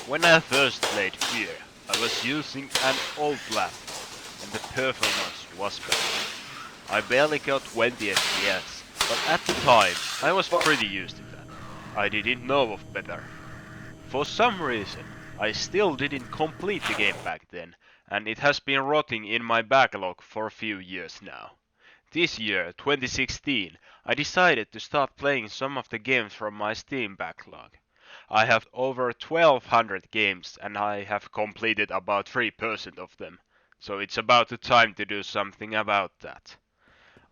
When I first played F.E.A.R, I was using an old laptop, and the performance was bad. I barely got 20 FPS, but at the time I was pretty used to that. I didn't know of better. For some reason, I still didn't complete the game back then, and it has been rotting in my backlog for a few years now. This year, 2016, I decided to start playing some of the games from my Steam backlog. I have over 1200 games and I have completed about 3% of them, so it's about the time to do something about that.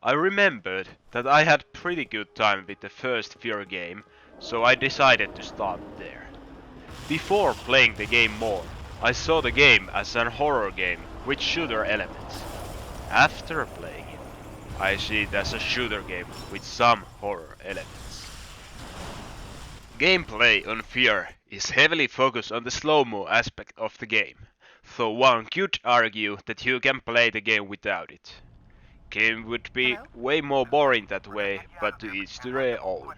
I remembered that I had pretty good time with the first F.E.A.R game, so I decided to start there. Before playing the game more, I saw the game as an horror game with shooter elements. After playing it, I see it as a shooter game with some horror elements. Gameplay on F.E.A.R is heavily focused on the slow-mo aspect of the game, though one could argue that you can play the game without it. Game would be way more boring that way, but to each to their own.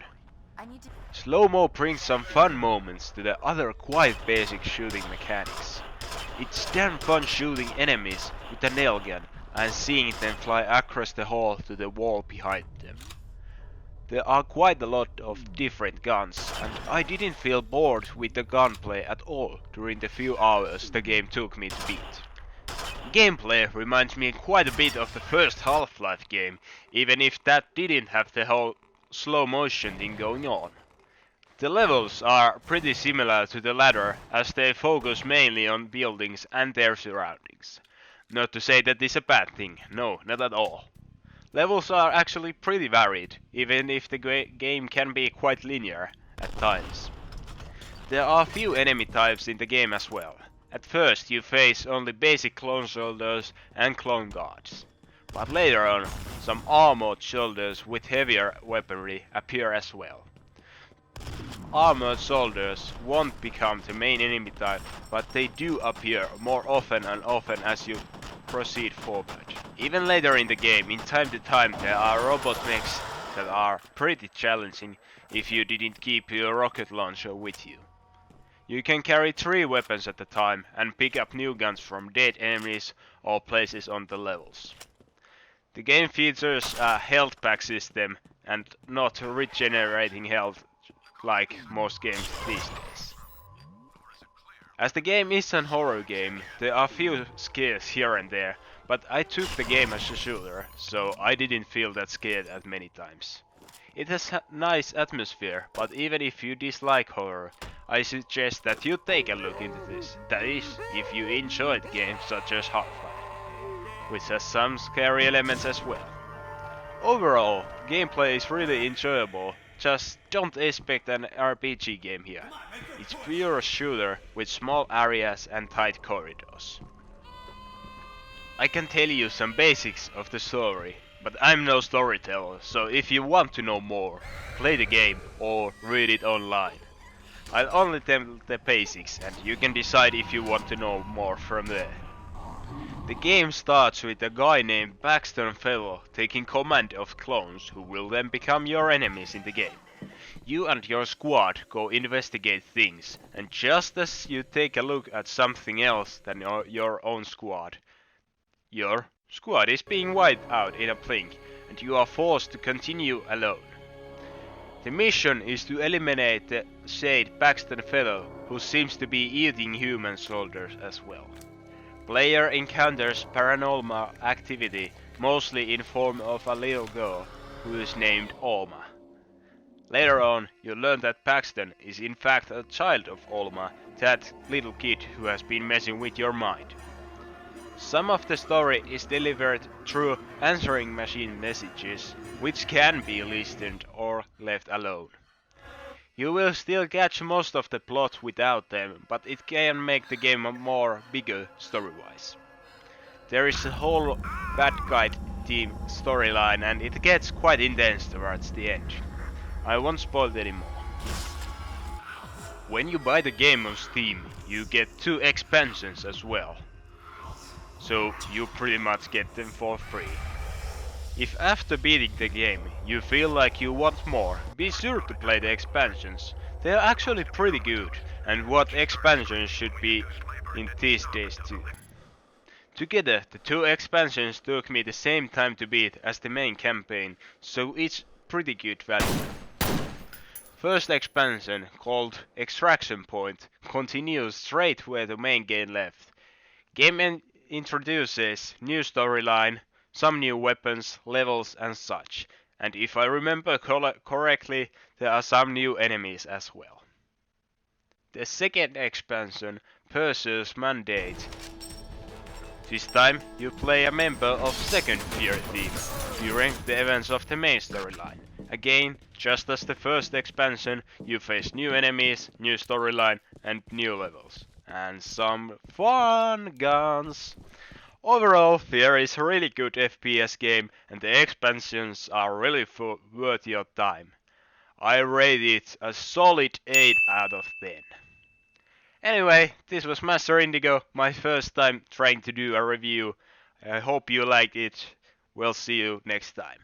Slow-mo brings some fun moments to the other quite basic shooting mechanics. It's damn fun shooting enemies with a nail gun and seeing them fly across the hall to the wall behind them. There are quite a lot of different guns, and I didn't feel bored with the gunplay at all during the few hours the game took me to beat. Gameplay reminds me quite a bit of the first Half-Life game, even if that didn't have the whole slow motion thing going on. The levels are pretty similar to the latter, as they focus mainly on buildings and their surroundings. Not to say that is a bad thing, no, not at all. Levels are actually pretty varied, even if the game can be quite linear at times. There are few enemy types in the game as well. At first you face only basic clone soldiers and clone guards. But later on, some armored soldiers with heavier weaponry appear as well. Armored soldiers won't become the main enemy type, but they do appear more often and often as you proceed forward. Even later in the game, in time to time, there are robot mechs that are pretty challenging if you didn't keep your rocket launcher with you. You can carry 3 weapons at a time and pick up new guns from dead enemies or places on the levels. The game features a health pack system and not regenerating health like most games these days. As the game is an horror game, there are few scares here and there, but I took the game as a shooter, so I didn't feel that scared at many times. It has a nice atmosphere, but even if you dislike horror, I suggest that you take a look into this. That is, if you enjoyed games such as Half-Life, which has some scary elements as well. Overall, gameplay is really enjoyable. Just don't expect an RPG game here. It's pure shooter with small areas and tight corridors. I can tell you some basics of the story, but I'm no storyteller, so if you want to know more, play the game or read it online. I'll only tell the basics and you can decide if you want to know more from there. The game starts with a guy named Paxton Fellow taking command of clones who will then become your enemies in the game. You and your squad go investigate things, and just as you take a look at something else than your own squad, your squad is being wiped out in a blink, and you are forced to continue alone. The mission is to eliminate the said Paxton Fellow, who seems to be eating human soldiers as well. Player encounters paranormal activity, mostly in form of a little girl, who is named Alma. Later on, you learn that Paxton is in fact a child of Alma, that little kid who has been messing with your mind. Some of the story is delivered through answering machine messages, which can be listened or left alone. You will still catch most of the plot without them, but it can make the game more bigger story-wise. There is a whole bad guy team storyline and it gets quite intense towards the end. I won't spoil it anymore. When you buy the game on Steam, you get 2 expansions as well. So you pretty much get them for free. If after beating the game you feel like you want more, be sure to play the expansions. They are actually pretty good, and what expansions should be in these days too. Together, the two expansions took me the same time to beat as the main campaign, so it's pretty good value. First expansion, called Extraction Point, continues straight where the main game left. Game introduces new storyline, some new weapons, levels and such, and if I remember correctly, there are some new enemies as well. The second expansion, Perseus Mandate. This time you play a member of second F.E.A.R team during the events of the main storyline. Again, just as the first expansion, you face new enemies, new storyline and new levels. And some fun guns. Overall, F.E.A.R is a really good FPS game and the expansions are really worth your time. I rate it a solid 8 out of 10. Anyway, this was Master Indigo, my first time trying to do a review. I hope you liked it. We'll see you next time.